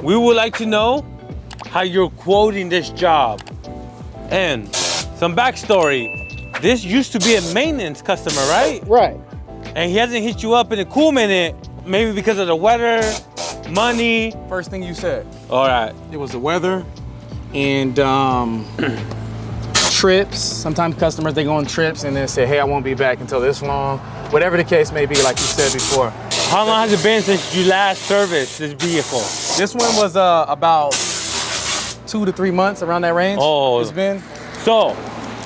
we would like to know how you're quoting this job. And some backstory. This used to be a maintenance customer, right? Right. And he hasn't hit you up in a cool minute, maybe because of the weather, money. First thing you said. All right. It was the weather and trips. Sometimes customers, they go on trips and then say, hey, I won't be back until this long. Whatever the case may be, like you said before. How long has it been since you last serviced this vehicle? This one was about 2 to 3 months, around that range. Oh. It's been. So,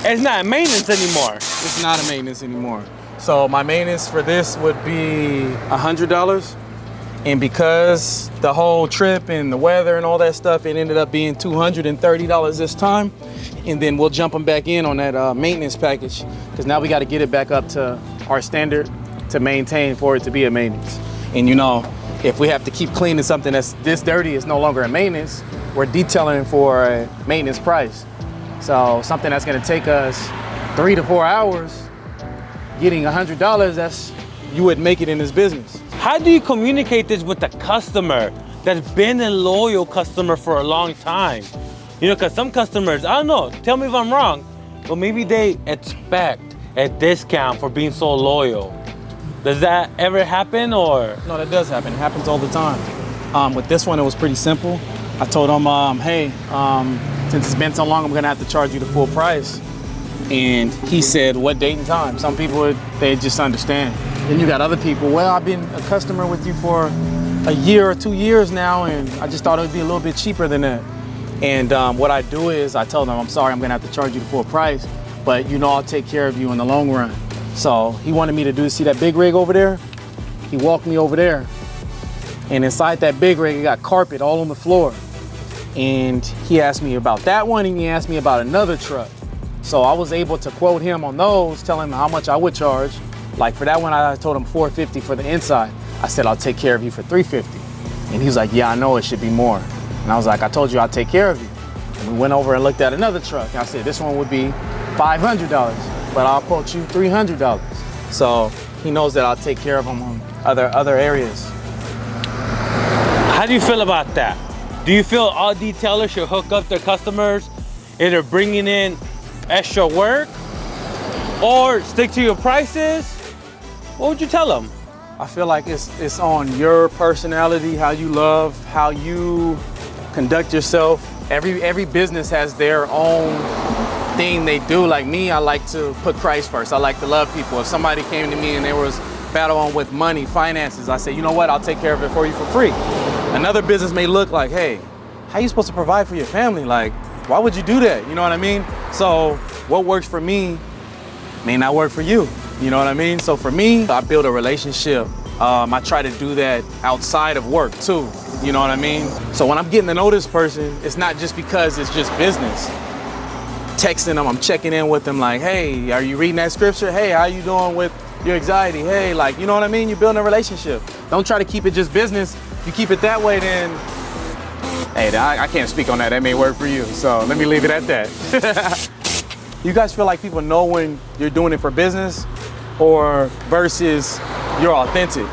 it's not maintenance anymore. It's not a maintenance anymore. So my maintenance for this would be $100. And because the whole trip and the weather and all that stuff, it ended up being $230 this time. And then we'll jump them back in on that maintenance package, because now we got to get it back up to our standard to maintain for it to be a maintenance. And you know, if we have to keep cleaning something that's this dirty, it's no longer a maintenance. We're detailing for a maintenance price. So something that's going to take us 3 to 4 hours, getting $100, that's, you wouldn't make it in this business. How do you communicate this with the customer that's been a loyal customer for a long time? You know, because some customers, I don't know, tell me if I'm wrong, but maybe they expect a discount for being so loyal. Does that ever happen, or? No, that does happen. It happens all the time. With this one, it was pretty simple. I told him, hey, since it's been so long, I'm gonna have to charge you the full price. And he said, what date and time? Some people, they just understand. Then you got other people, well, I've been a customer with you for a year or 2 years now, and I just thought it would be a little bit cheaper than that. And what I do is I tell them, I'm sorry, I'm gonna have to charge you the full price, but you know I'll take care of you in the long run. So he wanted me to see that big rig over there? He walked me over there. And inside that big rig, it got carpet all on the floor. And he asked me about that one, and he asked me about another truck. So I was able to quote him on those, tell him how much I would charge. Like for that one, I told him $450 for the inside. I said, I'll take care of you for $350. And he was like, yeah, I know it should be more. And I was like, I told you I'll take care of you. And we went over and looked at another truck. And I said, this one would be $500, but I'll quote you $300. So he knows that I'll take care of him on other areas. How do you feel about that? Do you feel all detailers should hook up their customers if they're bringing in extra work, or stick to your prices? What would you tell them? I feel like it's on your personality, how you love, how you conduct yourself. Every business has their own thing they do. Like me, I like to put Christ first. I like to love people. If somebody came to me and they was battling with money, finances, I say, you know what, I'll take care of it for you for free. Another business may look like, hey, how are you supposed to provide for your family? Like, why would you do that? You know what I mean? So what works for me may not work for you. You know what I mean? So for me, I build a relationship. I try to do that outside of work too. You know what I mean? So when I'm getting to know this person, it's not just because it's just business. Texting them, I'm checking in with them like, hey, are you reading that scripture? Hey, how you doing with your anxiety? Hey, like, you know what I mean? You're building a relationship. Don't try to keep it just business. If you keep it that way, then, hey, I can't speak on that. That may work for you. So let me leave it at that. You guys feel like people know when you're doing it for business or versus you're authentic?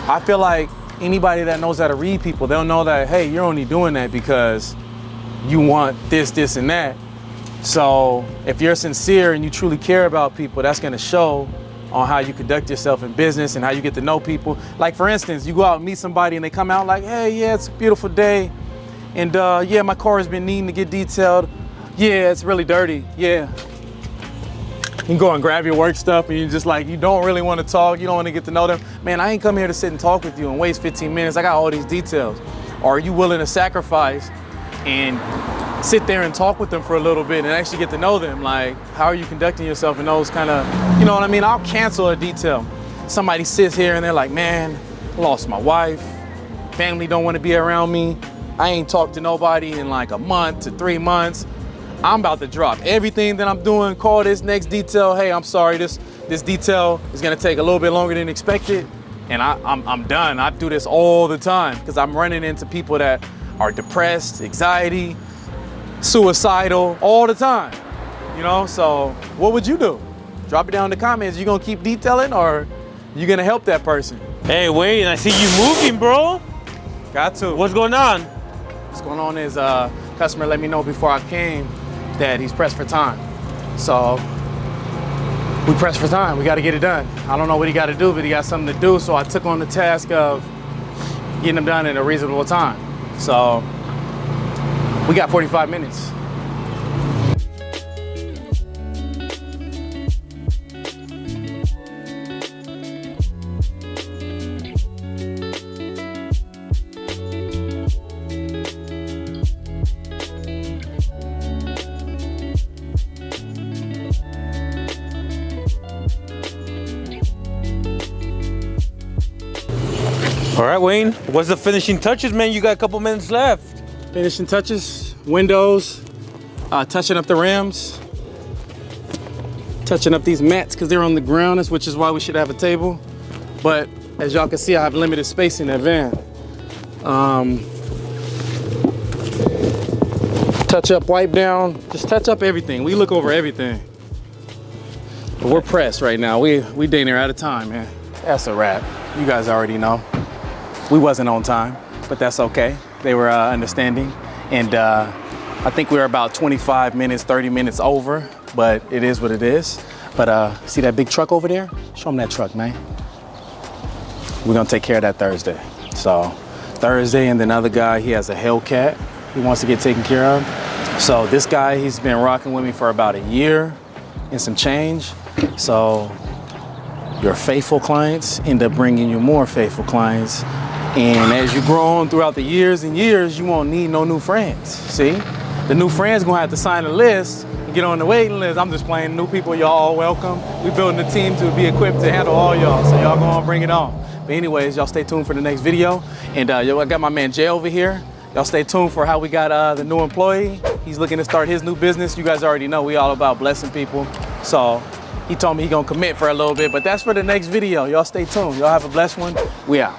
I feel like anybody that knows how to read people, they'll know that, hey, you're only doing that because you want this, and that. So if you're sincere and you truly care about people, that's gonna show on how you conduct yourself in business and how you get to know people. Like for instance, you go out and meet somebody and they come out like, hey, yeah, it's a beautiful day. And yeah, my car has been needing to get detailed. Yeah, it's really dirty, yeah. You can go and grab your work stuff and you just like, you don't really want to talk, you don't want to get to know them. Man, I ain't come here to sit and talk with you and waste 15 minutes. I got all these details. Or are you willing to sacrifice and sit there and talk with them for a little bit and actually get to know them? Like, how are you conducting yourself in those kind of, you know what I mean? I'll cancel a detail. Somebody sits here and they're like, man, I lost my wife. Family don't want to be around me. I ain't talked to nobody in like a month to 3 months. I'm about to drop everything that I'm doing, call this next detail. Hey, I'm sorry, this detail is gonna take a little bit longer than expected. And I'm done. I do this all the time because I'm running into people that are depressed, anxiety, suicidal all the time, you know? So what would you do? Drop it down in the comments. You gonna keep detailing or you gonna help that person? Hey, wait, I see you moving, bro. Got to. What's going on? What's going on is customer let me know before I came that he's pressed for time. So we pressed for time. We got to get it done. I don't know what he got to do, but he got something to do. So I took on the task of getting them done in a reasonable time. So we got 45 minutes. All right, Wayne, what's the finishing touches, man? You got a couple minutes left. Finishing touches, windows, touching up the rims, touching up these mats because they're on the ground, which is why we should have a table. But as y'all can see, I have limited space in that van. Touch up, wipe down, just touch up everything. We look over everything. But we're pressed right now. We dang near out of time, man. That's a wrap. You guys already know. We wasn't on time, but that's okay. They were understanding. And I think we were about 25 minutes, 30 minutes over, but it is what it is. But see that big truck over there? Show them that truck, man. We're gonna take care of that Thursday. So Thursday, and then other guy, he has a Hellcat he wants to get taken care of. So this guy, he's been rocking with me for about a year and some change. So your faithful clients end up bringing you more faithful clients. And as you grow on throughout the years and years, you won't need no new friends, see? The new friends gonna have to sign a list and get on the waiting list. I'm just playing new people, y'all all welcome. We building a team to be equipped to handle all y'all, so y'all go on, bring it on. But anyways, y'all stay tuned for the next video. And I got my man Jay over here. Y'all stay tuned for how we got the new employee. He's looking to start his new business. You guys already know we all about blessing people. So he told me he gonna commit for a little bit, but that's for the next video. Y'all stay tuned. Y'all have a blessed one. We out.